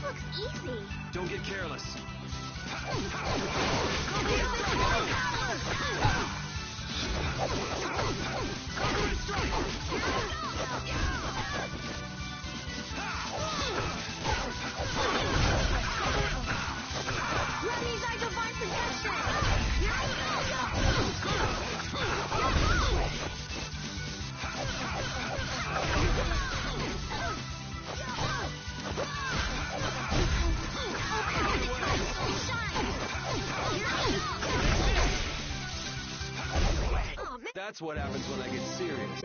looks easy. Don't get careless. Ready, I divine protection. That's what happens when I get serious.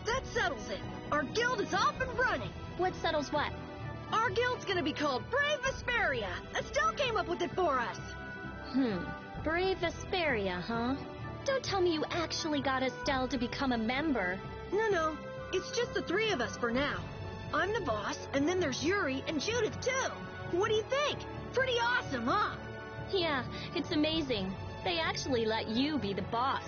That settles it. Our guild is off and running. What settles what? Our guild's gonna be called Brave Vespiria. Estelle came up with it for us. Brave vespiria, huh? Don't tell me you actually got Estelle to become a member. No. It's just the three of us for now. I'm the boss, and then there's Yuri and Judith, too. What do you think? Pretty awesome, huh? Yeah, it's amazing. They actually let you be the boss.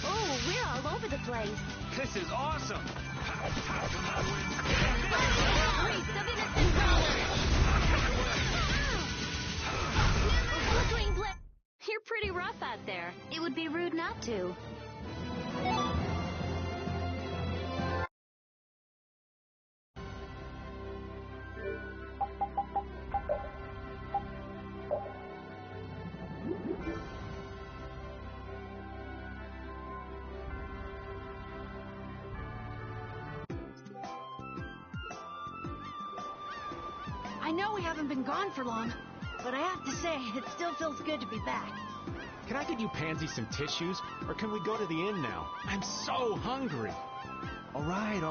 Oh, we're all over the place. This is awesome! You're pretty rough out there. It would be rude not to. I know we haven't been gone for long, but I have to say, it still feels good to be back. Can I get you Pansy some tissues, or can we go to the inn now? I'm so hungry. All right.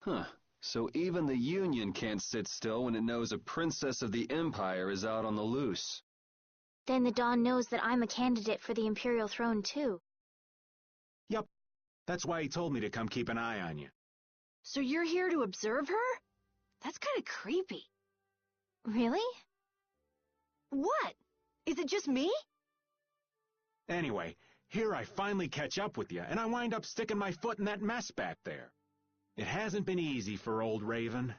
Huh. So even the Union can't sit still when it knows a princess of the Empire is out on the loose. Then the Dawn knows that I'm a candidate for the Imperial throne, too. Yup. That's why he told me to come keep an eye on you. So you're here to observe her? That's kind of creepy. Really? What? Is it just me? Anyway, here I finally catch up with you, and I wind up sticking my foot in that mess back there. It hasn't been easy for old Raven.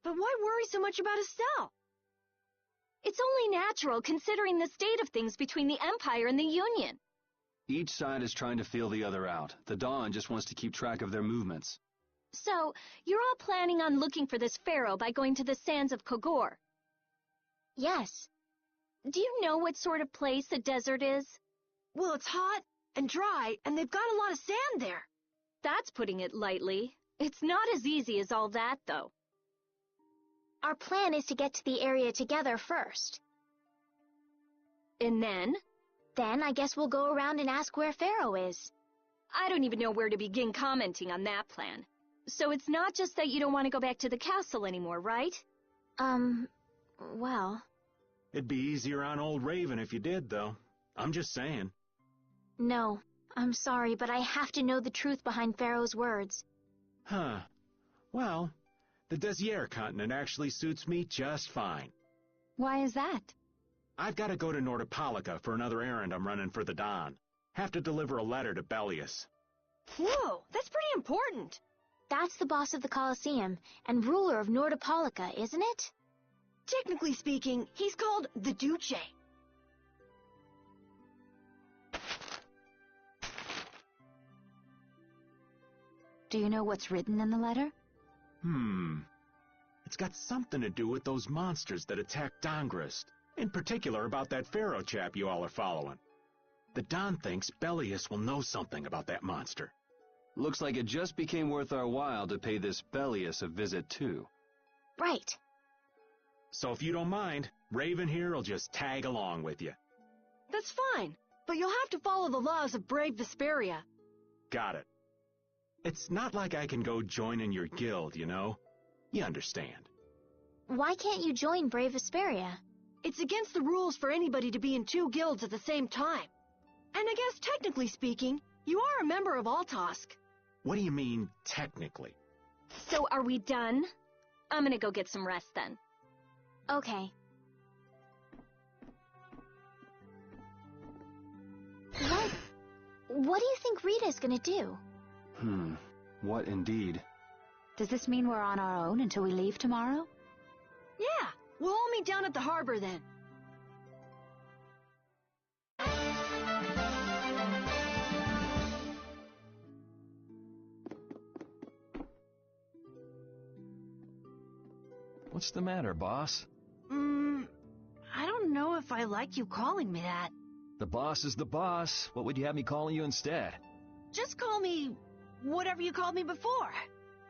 But why worry so much about Estelle? It's only natural considering the state of things between the Empire and the Union. Each side is trying to feel the other out. The Dawn just wants to keep track of their movements. So, you're all planning on looking for this pharaoh by going to the sands of Kogor. Yes. Do you know what sort of place a desert is? Well, it's hot and dry, and they've got a lot of sand there. That's putting it lightly. It's not as easy as all that, though. Our plan is to get to the area together first. And then? Then I guess we'll go around and ask where Pharaoh is. I don't even know where to begin commenting on that plan. So it's not just that you don't want to go back to the castle anymore, right? Well... It'd be easier on old Raven if you did, though. I'm just saying. No, I'm sorry, but I have to know the truth behind Pharaoh's words. Huh. Well, the Desier continent actually suits me just fine. Why is that? I've got to go to Nordopolica for another errand I'm running for the Don. Have to deliver a letter to Bellius. Whoa, that's pretty important. That's the boss of the Colosseum and ruler of Nordopolica, isn't it? Technically speaking, he's called the Duce. Do you know what's written in the letter? It's got something to do with those monsters that attacked Dongrist. In particular about that Pharaoh chap you all are following. The Don thinks Bellius will know something about that monster. Looks like it just became worth our while to pay this Bellius a visit, too. Right. So if you don't mind, Raven here will just tag along with you. That's fine, but you'll have to follow the laws of brave Vespiria. Got it. It's not like I can go join in your guild, you know? You understand. Why can't you join Brave Vesperia? It's against the rules for anybody to be in two guilds at the same time. And I guess technically speaking, you are a member of Altosk. What do you mean, technically? So are we done? I'm gonna go get some rest then. Okay. What do you think Rita's gonna do? What indeed? Does this mean we're on our own until we leave tomorrow? Yeah, we'll all meet down at the harbor then. What's the matter, boss? I don't know if I like you calling me that. The boss is the boss. What would you have me calling you instead? Just call me whatever you called me before.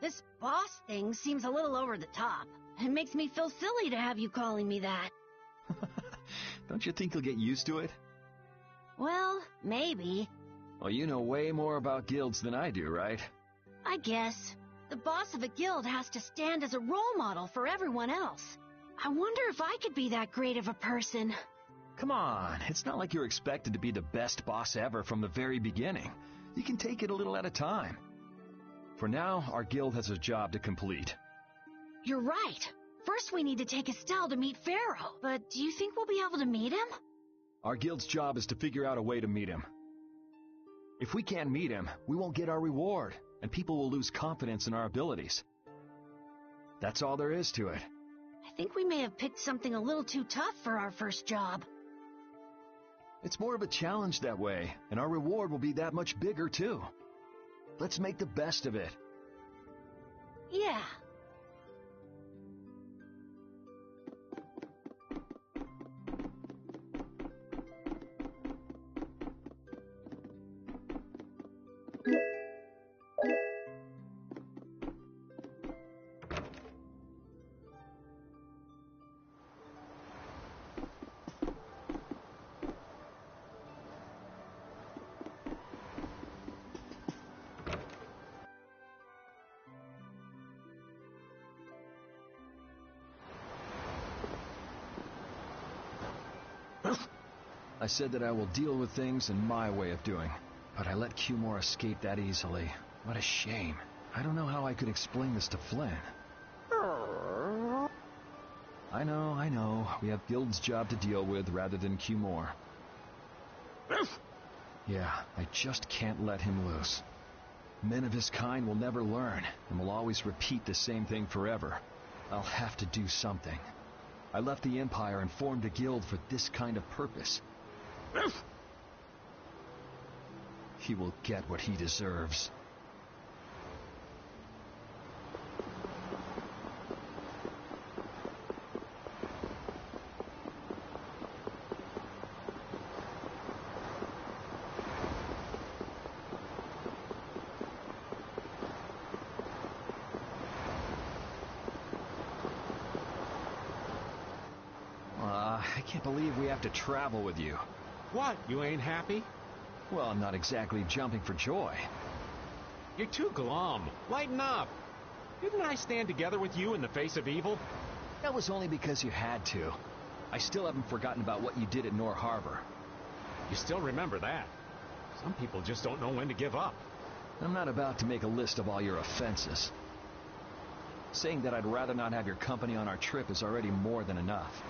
This boss thing seems a little over the top. It makes me feel silly to have you calling me that. Don't you think you'll get used to it? Well, maybe. Well, you know way more about guilds than I do, right? I guess. The boss of a guild has to stand as a role model for everyone else. I wonder if I could be that great of a person. Come on, it's not like you're expected to be the best boss ever from the very beginning. You can take it a little at a time. For now, our guild has a job to complete. You're right. First we need to take Estelle to meet Pharaoh. But do you think we'll be able to meet him? Our guild's job is to figure out a way to meet him. If we can't meet him, we won't get our reward, and people will lose confidence in our abilities. That's all there is to it. I think we may have picked something a little too tough for our first job. It's more of a challenge that way, and our reward will be that much bigger, too. Let's make the best of it. Yeah. I said that I will deal with things in my way of doing, but I let Cumore escape that easily. What a shame. I don't know how I could explain this to Flynn. I know. We have Guild's job to deal with rather than Cumore. Yeah, I just can't let him loose. Men of his kind will never learn, and will always repeat the same thing forever. I'll have to do something. I left the Empire and formed a guild for this kind of purpose. He will get what he deserves. I can't believe we have to travel with you. What, you ain't happy? Well, I'm not exactly jumping for joy. You're too glum. Lighten up. Didn't I stand together with you in the face of evil? That was only because you had to. I still haven't forgotten about what you did at Nor Harbor. You still remember that. Some people just don't know when to give up. I'm not about to make a list of all your offenses. Saying that I'd rather not have your company on our trip is already more than enough.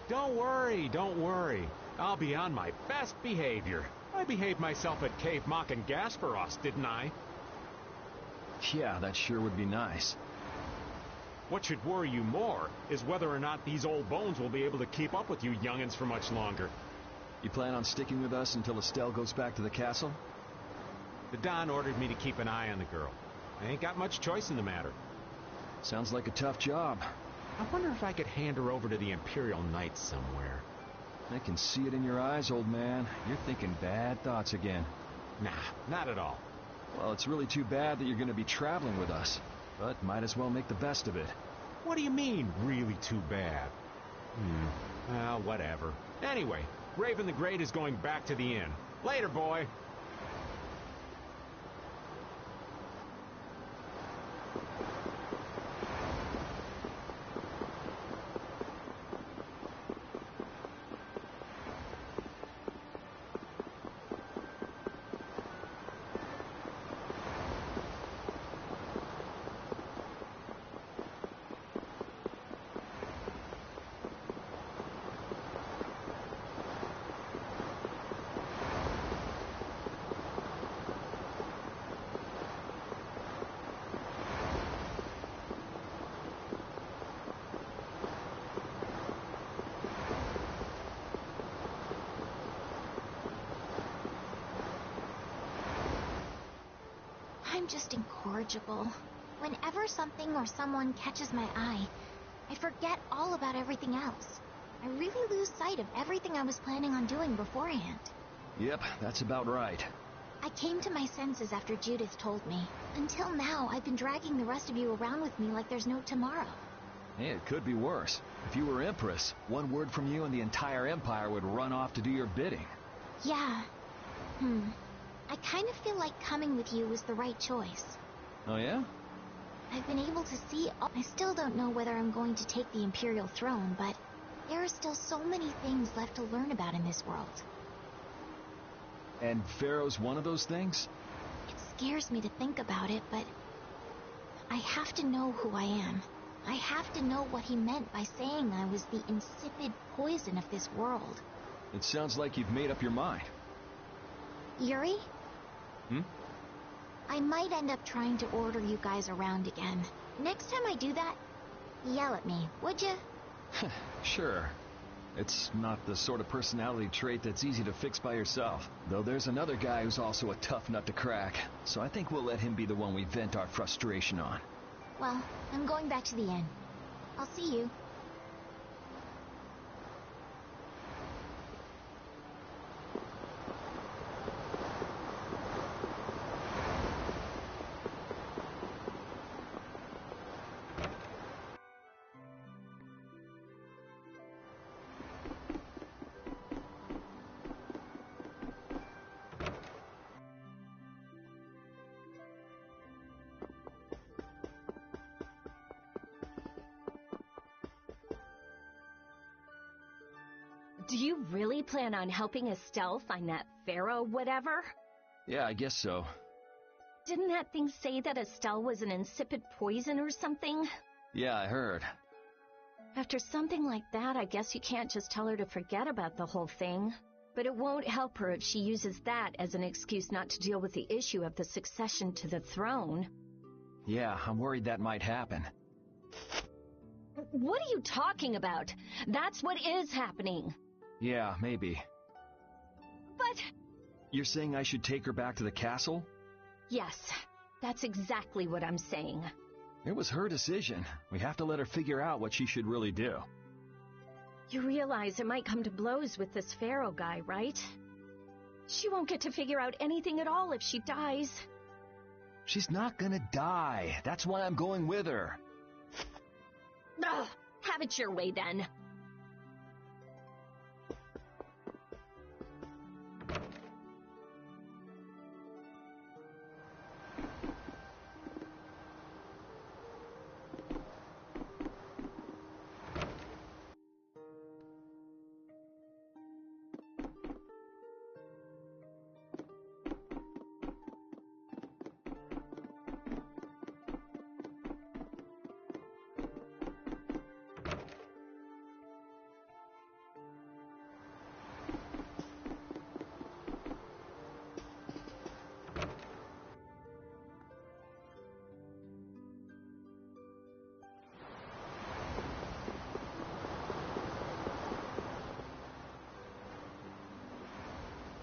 Don't worry. I'll be on my best behavior. I behaved myself at Cave Mock and Gasparos, didn't I? Yeah, that sure would be nice. What should worry you more is whether or not these old bones will be able to keep up with you youngins for much longer. You plan on sticking with us until Estelle goes back to the castle? The Don ordered me to keep an eye on the girl. I ain't got much choice in the matter. Sounds like a tough job. I wonder if I could hand her over to the Imperial Knights somewhere. I can see it in your eyes, old man. You're thinking bad thoughts again. Nah, not at all. Well, it's really too bad that you're going to be traveling with us, but might as well make the best of it. What do you mean, really too bad? Well, whatever. Anyway, Raven the Great is going back to the inn. Later, boy. I'm just incorrigible. Whenever something or someone catches my eye, I forget all about everything else. I really lose sight of everything I was planning on doing beforehand. Yep, that's about right. I came to my senses after Judith told me. Until now, I've been dragging the rest of you around with me like there's no tomorrow. Hey, it could be worse. If you were Empress, one word from you and the entire Empire would run off to do your bidding. Yeah. I kind of feel like coming with you was the right choice. Oh yeah? I've been able to see I still don't know whether I'm going to take the Imperial throne, but there are still so many things left to learn about in this world. And Pharaoh's one of those things? It scares me to think about it, but I have to know who I am. I have to know what he meant by saying I was the insipid poison of this world. It sounds like you've made up your mind. Yuri? I might end up trying to order you guys around again. Next time I do that, yell at me, would you? Sure. It's not the sort of personality trait that's easy to fix by yourself. Though there's another guy who's also a tough nut to crack, so I think we'll let him be the one we vent our frustration on. Well, I'm going back to the inn. I'll see you. Do you really plan on helping Estelle find that pharaoh whatever? Yeah, I guess so. Didn't that thing say that Estelle was an insipid poison or something? Yeah, I heard. After something like that, I guess you can't just tell her to forget about the whole thing. But it won't help her if she uses that as an excuse not to deal with the issue of the succession to the throne. Yeah, I'm worried that might happen. What are you talking about? That's what is happening. Yeah, maybe. But... You're saying I should take her back to the castle? Yes, that's exactly what I'm saying. It was her decision. We have to let her figure out what she should really do. You realize it might come to blows with this pharaoh guy, right? She won't get to figure out anything at all if she dies. She's not gonna die. That's why I'm going with her. Ugh, have it your way then.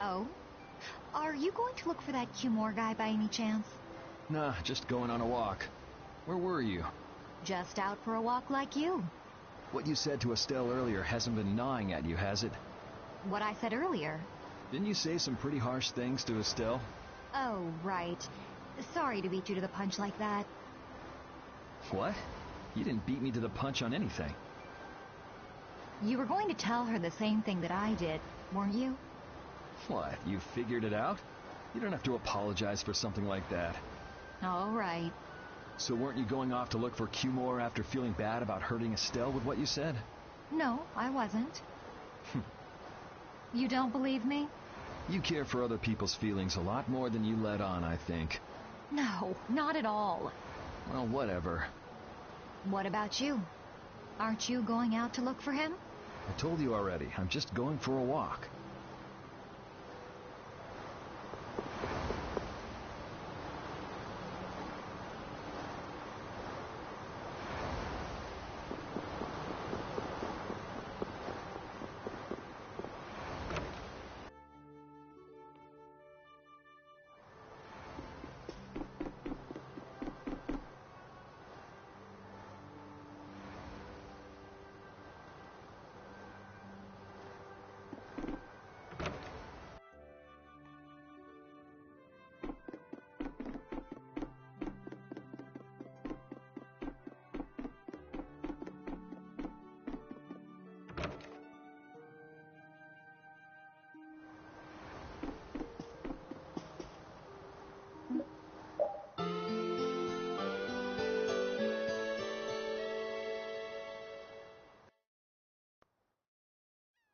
Oh? Are you going to look for that Cumore guy by any chance? Nah, just going on a walk. Where were you? Just out for a walk like you. What you said to Estelle earlier hasn't been gnawing at you, has it? What I said earlier. Didn't you say some pretty harsh things to Estelle? Oh, right. Sorry to beat you to the punch like that. What? You didn't beat me to the punch on anything. You were going to tell her the same thing that I did, weren't you? What, you figured it out? You don't have to apologize for something like that. All right. So weren't you going off to look for Cumore after feeling bad about hurting Estelle with what you said? No, I wasn't. You don't believe me? You care for other people's feelings a lot more than you let on, I think. No, not at all. Well, whatever. What about you? Aren't you going out to look for him? I told you already, I'm just going for a walk.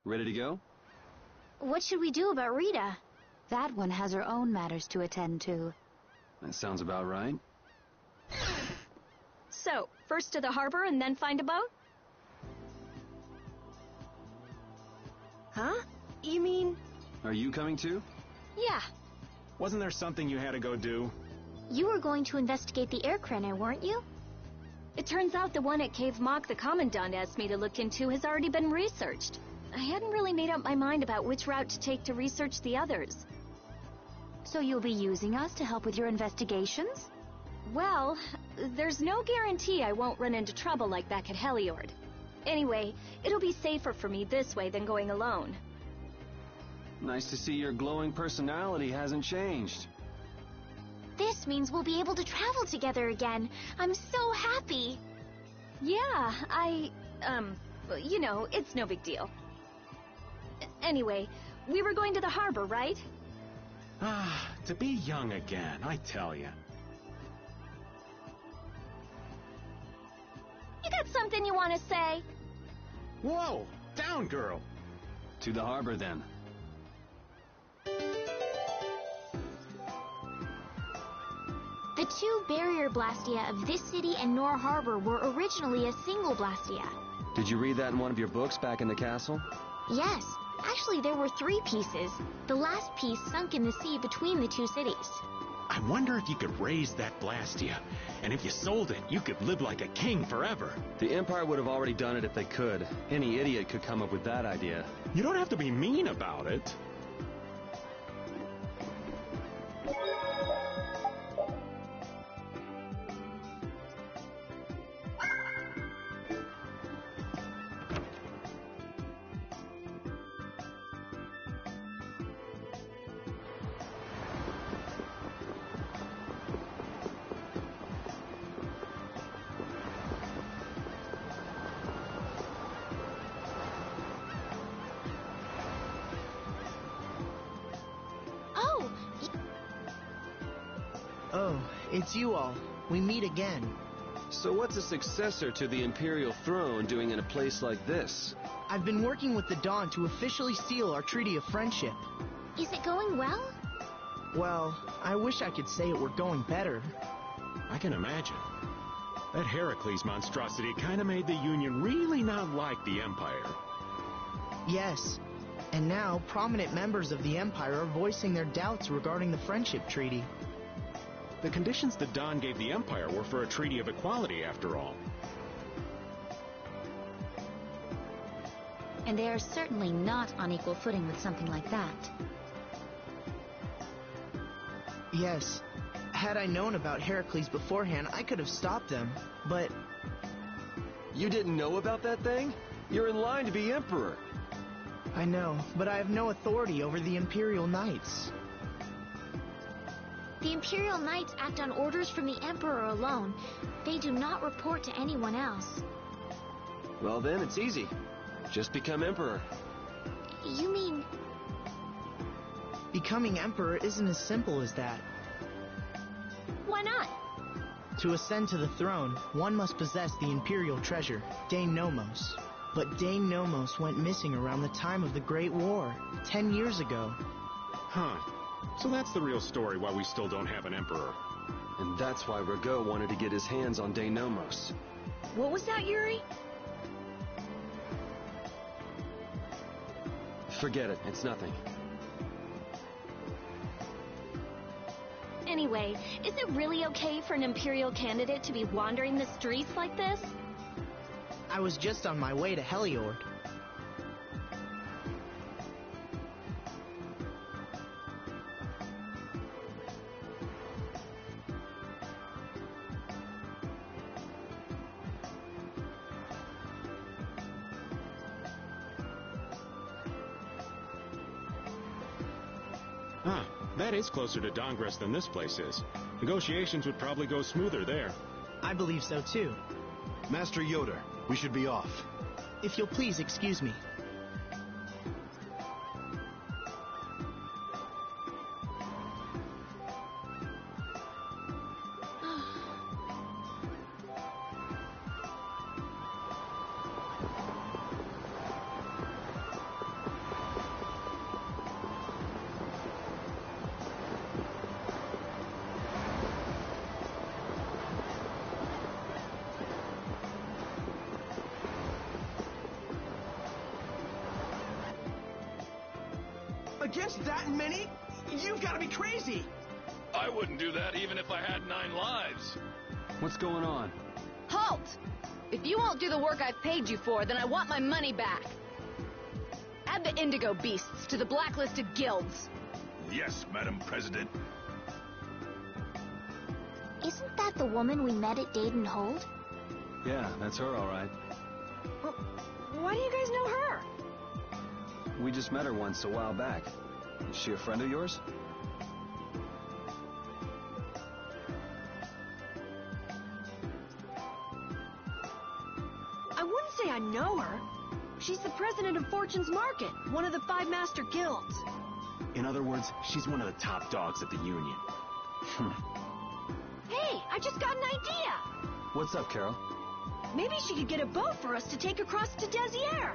Ready to go? What should we do about Rita? That one has her own matters to attend to. That sounds about right. So, first to the harbor and then find a boat? Huh? You mean... Are you coming too? Yeah. Wasn't there something you had to go do? You were going to investigate the air craner, weren't you? It turns out the one at Cave Mock the Commandant asked me to look into has already been researched. I hadn't really made up my mind about which route to take to research the others. So you'll be using us to help with your investigations? Well, there's no guarantee I won't run into trouble like back at Heliord. Anyway, it'll be safer for me this way than going alone. Nice to see your glowing personality hasn't changed. This means we'll be able to travel together again. I'm so happy. Yeah, you know, it's no big deal. Anyway, we were going to the harbor, right? Ah, to be young again, I tell you. You got something you want to say? Whoa! Down, girl! To the harbor, then. The two barrier blastia of this city and Nor Harbor were originally a single blastia. Did you read that in one of your books back in the castle? Yes, actually there were 3 pieces. The last piece sunk in the sea between the 2 cities. I wonder if you could raise that Blastia, and if you sold it, you could live like a king forever. The Empire would have already done it if they could. Any idiot could come up with that idea. You don't have to be mean about it. Oh, it's you all. We meet again. So what's a successor to the Imperial throne doing in a place like this? I've been working with the Dawn to officially seal our Treaty of Friendship. Is it going well? Well, I wish I could say it were going better. I can imagine. That Heracles monstrosity kind of made the Union really not like the Empire. Yes. And now, prominent members of the Empire are voicing their doubts regarding the Friendship Treaty. The conditions the Dawn gave the Empire were for a treaty of equality, after all. And they are certainly not on equal footing with something like that. Yes. Had I known about Heracles beforehand, I could have stopped them, but... You didn't know about that thing? You're in line to be Emperor. I know, but I have no authority over the Imperial Knights. The Imperial Knights act on orders from the Emperor alone. They do not report to anyone else. Well then, it's easy. Just become Emperor. You mean... Becoming Emperor isn't as simple as that. Why not? To ascend to the throne, one must possess the Imperial treasure, Dane Nomos. But Dane Nomos went missing around the time of the Great War, 10 years ago. Huh. So that's the real story why we still don't have an Emperor. And that's why Rago wanted to get his hands on Dane Nomos. What was that, Yuri? Forget it, it's nothing. Anyway, is it really okay for an Imperial candidate to be wandering the streets like this? I was just on my way to Heliord. Ah, that is closer to Dongres than this place is. Negotiations would probably go smoother there. I believe so too. Master Yoder, we should be off. If you'll please excuse me. Against that many? You've got to be crazy! I wouldn't do that even if I had 9 lives. What's going on? Halt! If you won't do the work I've paid you for, then I want my money back. Add the Indigo Beasts to the blacklisted guilds. Yes, Madam President. Isn't that the woman we met at Dayton Hold? Yeah, that's her, all right. Why do you guys know her? We just met her once a while back. Is she a friend of yours? I wouldn't say I know her. She's the president of Fortune's Market, one of the 5 master guilds. In other words, she's one of the top dogs at the Union. Hey, I just got an idea! What's up, Carol? Maybe she could get a boat for us to take across to Desier.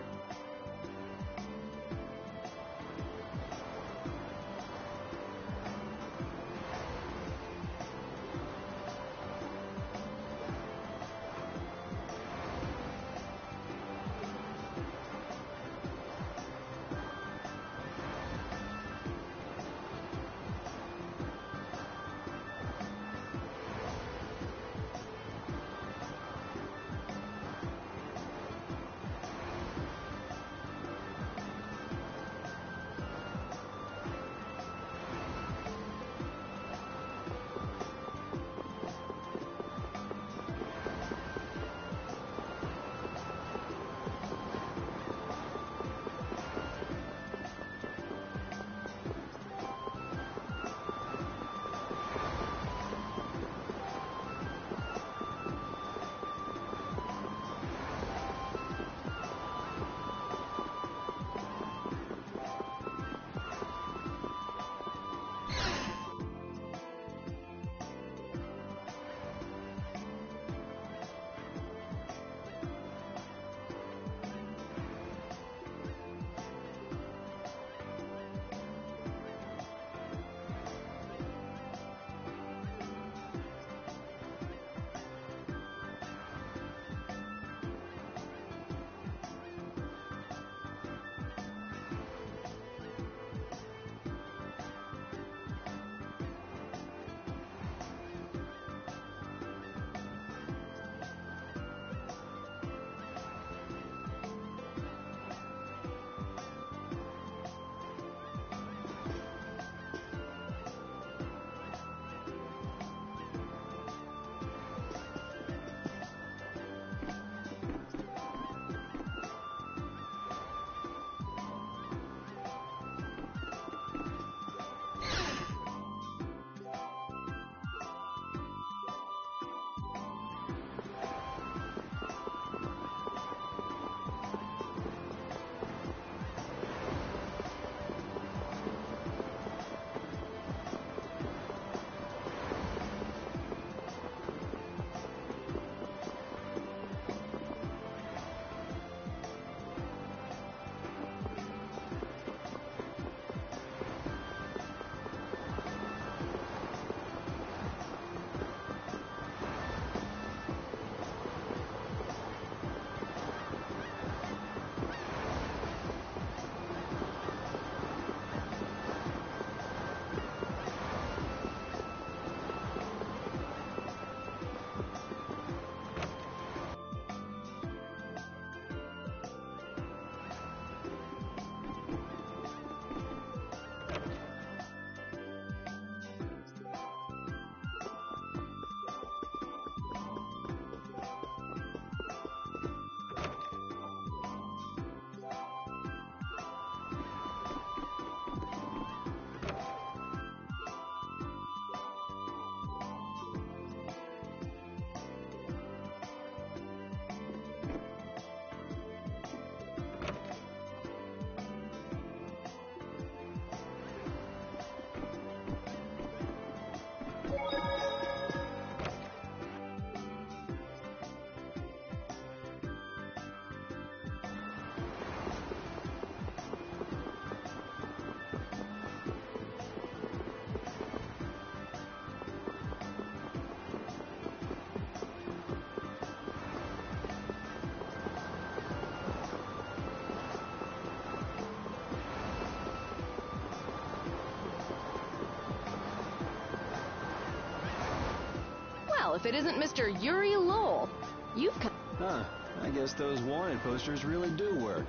Well, if it isn't Mr. Yuri Lowell, you've come... Huh. I guess those wanted posters really do work.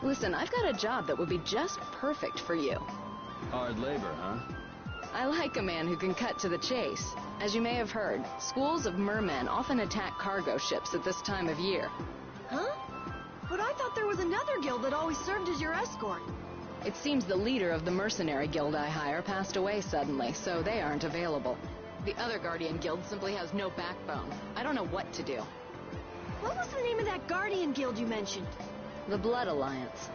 Listen, I've got a job that would be just perfect for you. Hard labor, huh? I like a man who can cut to the chase. As you may have heard, schools of mermen often attack cargo ships at this time of year. Huh? But I thought there was another guild that always served as your escort. It seems the leader of the mercenary guild I hire passed away suddenly, so they aren't available. The other Guardian guild simply has no backbone. I don't know what to do. What was the name of that Guardian guild you mentioned? The Blood Alliance.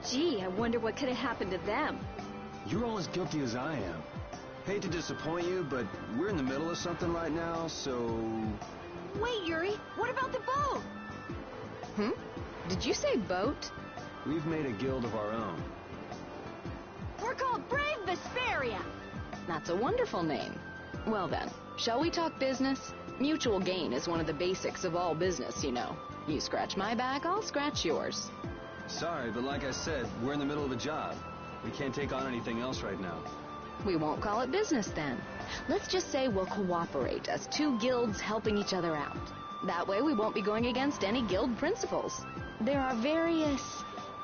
Gee, I wonder what could have happened to them. You're all as guilty as I am. Hate to disappoint you, but we're in the middle of something right now, so... Wait, Yuri, what about the boat? Did you say boat? We've made a guild of our own. We're called Brave Vespiria. That's a wonderful name. Well then, shall we talk business? Mutual gain is one of the basics of all business, you know. You scratch my back, I'll scratch yours. Sorry, but like I said, we're in the middle of a job. We can't take on anything else right now. We won't call it business then. Let's just say we'll cooperate as two guilds helping each other out. That way we won't be going against any guild principles. There are various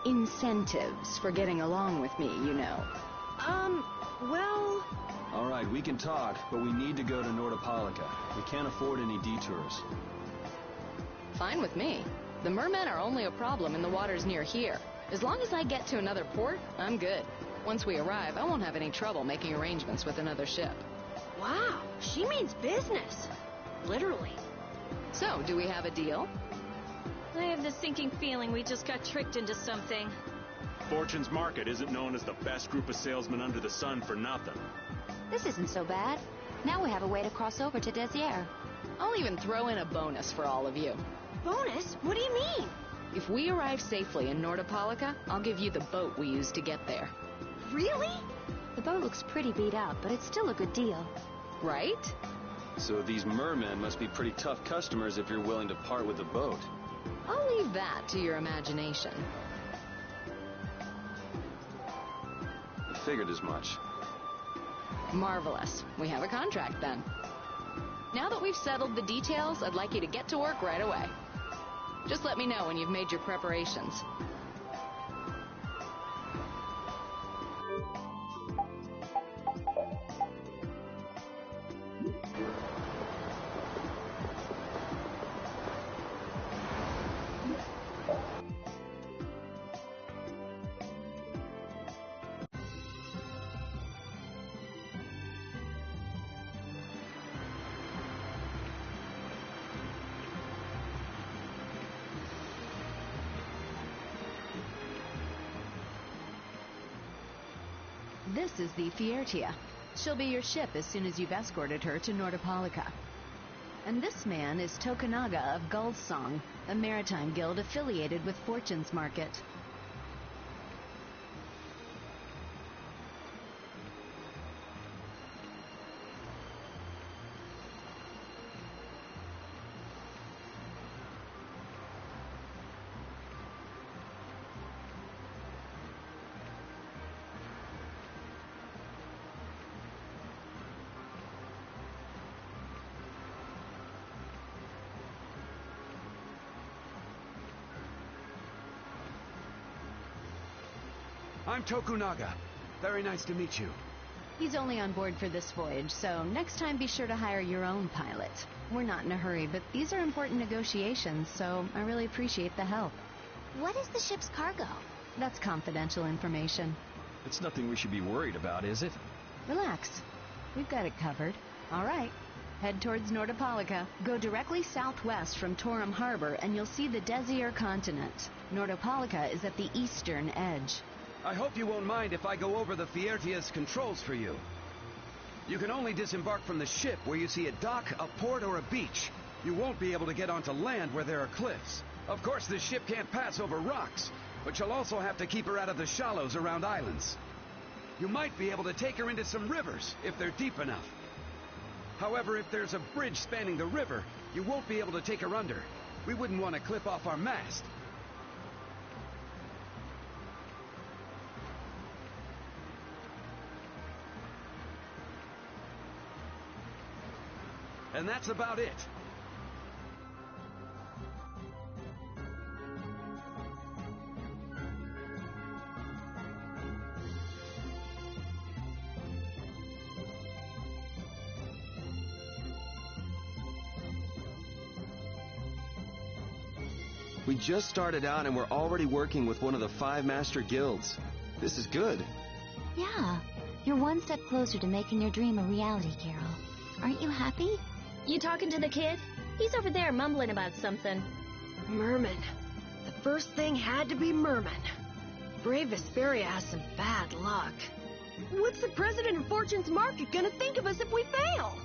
incentives for getting along with me, you know. Well... All right, we can talk, but we need to go to Nordopolica. We can't afford any detours. Fine with me. The mermen are only a problem in the waters near here. As long as I get to another port, I'm good. Once we arrive, I won't have any trouble making arrangements with another ship. Wow, she means business. Literally. So, do we have a deal? I have the sinking feeling we just got tricked into something. Fortune's Market isn't known as the best group of salesmen under the sun for nothing. This isn't so bad. Now we have a way to cross over to Desier. I'll even throw in a bonus for all of you. Bonus? What do you mean? If we arrive safely in Nordopolica, I'll give you the boat we used to get there. Really? The boat looks pretty beat up, but it's still a good deal. Right? So these mermen must be pretty tough customers if you're willing to part with the boat. I'll leave that to your imagination. I figured as much. Marvelous. We have a contract then. Now that we've settled the details, I'd like you to get to work right away. Just let me know when you've made your preparations. This is the Fiertia. She'll be your ship as soon as you've escorted her to Nordopolica. And this man is Tokunaga of Gullsong, a maritime guild affiliated with Fortune's Market. I'm Tokunaga. Very nice to meet you. He's only on board for this voyage, so next time be sure to hire your own pilot. We're not in a hurry, but these are important negotiations, so I really appreciate the help. What is the ship's cargo? That's confidential information. It's nothing we should be worried about, is it? Relax. We've got it covered. All right. Head towards Nordopolica. Go directly southwest from Torum Harbor, and you'll see the Desier continent. Nordopolica is at the eastern edge. I hope you won't mind if I go over the Fiertia's controls for you. You can only disembark from the ship where you see a dock, a port, or a beach. You won't be able to get onto land where there are cliffs. Of course, the ship can't pass over rocks, but you'll also have to keep her out of the shallows around islands. You might be able to take her into some rivers, if they're deep enough. However, if there's a bridge spanning the river, you won't be able to take her under. We wouldn't want to clip off our mast. And that's about it. We just started out and we're already working with one of the 5 master guilds. This is good. Yeah, you're one step closer to making your dream a reality, Carol. Aren't you happy? You talking to the kid? He's over there mumbling about something. Merman. The first thing had to be Merman. Brave Vesperia has some bad luck. What's the president of Fortune's Market gonna think of us if we fail?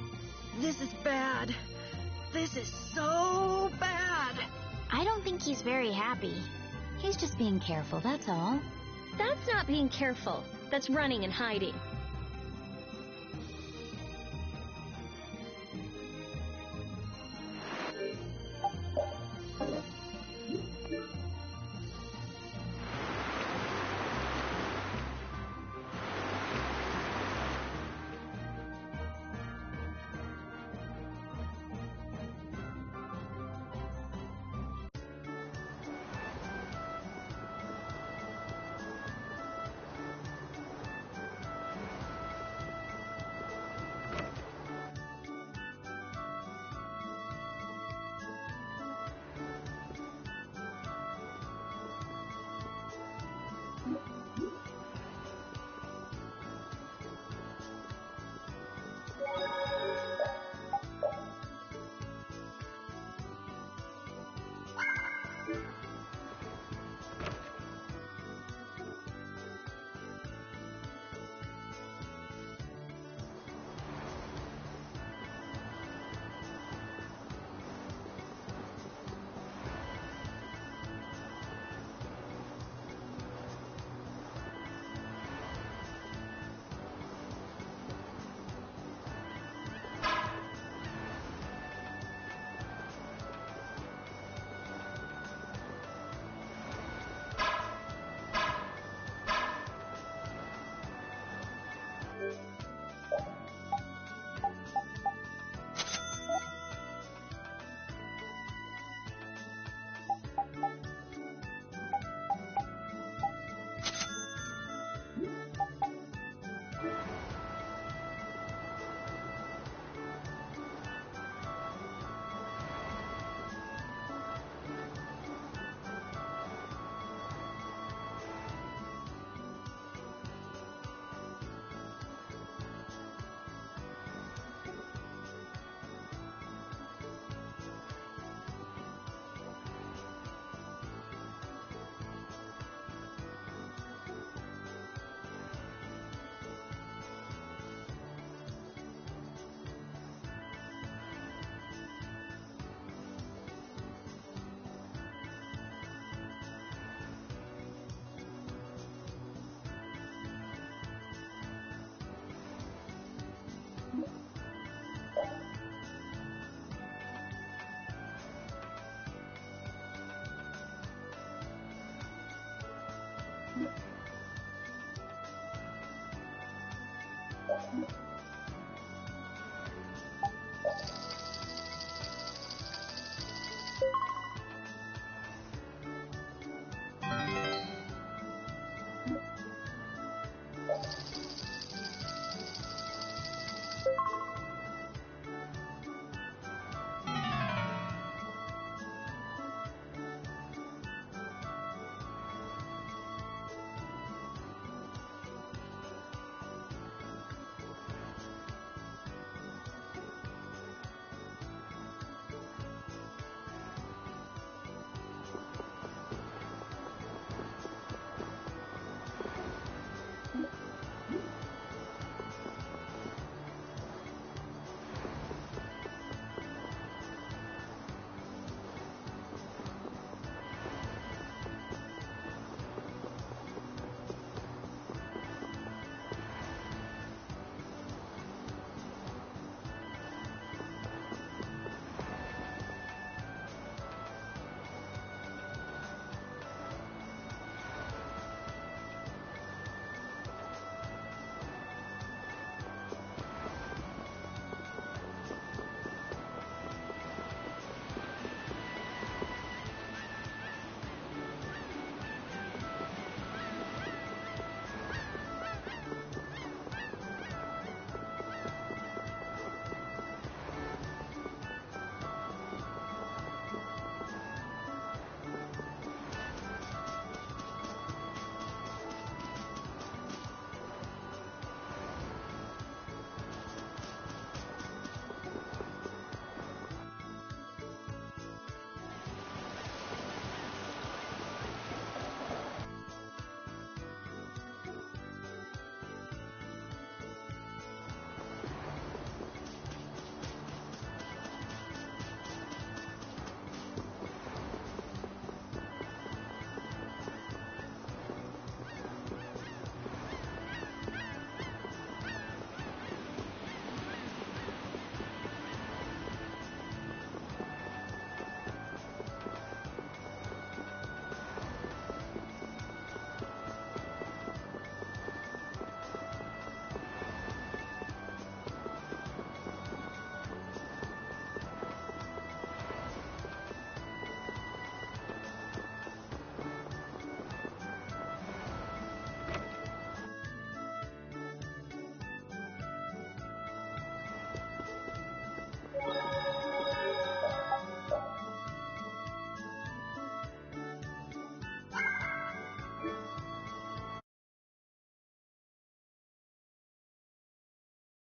This is bad. This is so bad. I don't think he's very happy. He's just being careful, that's all. That's not being careful. That's running and hiding.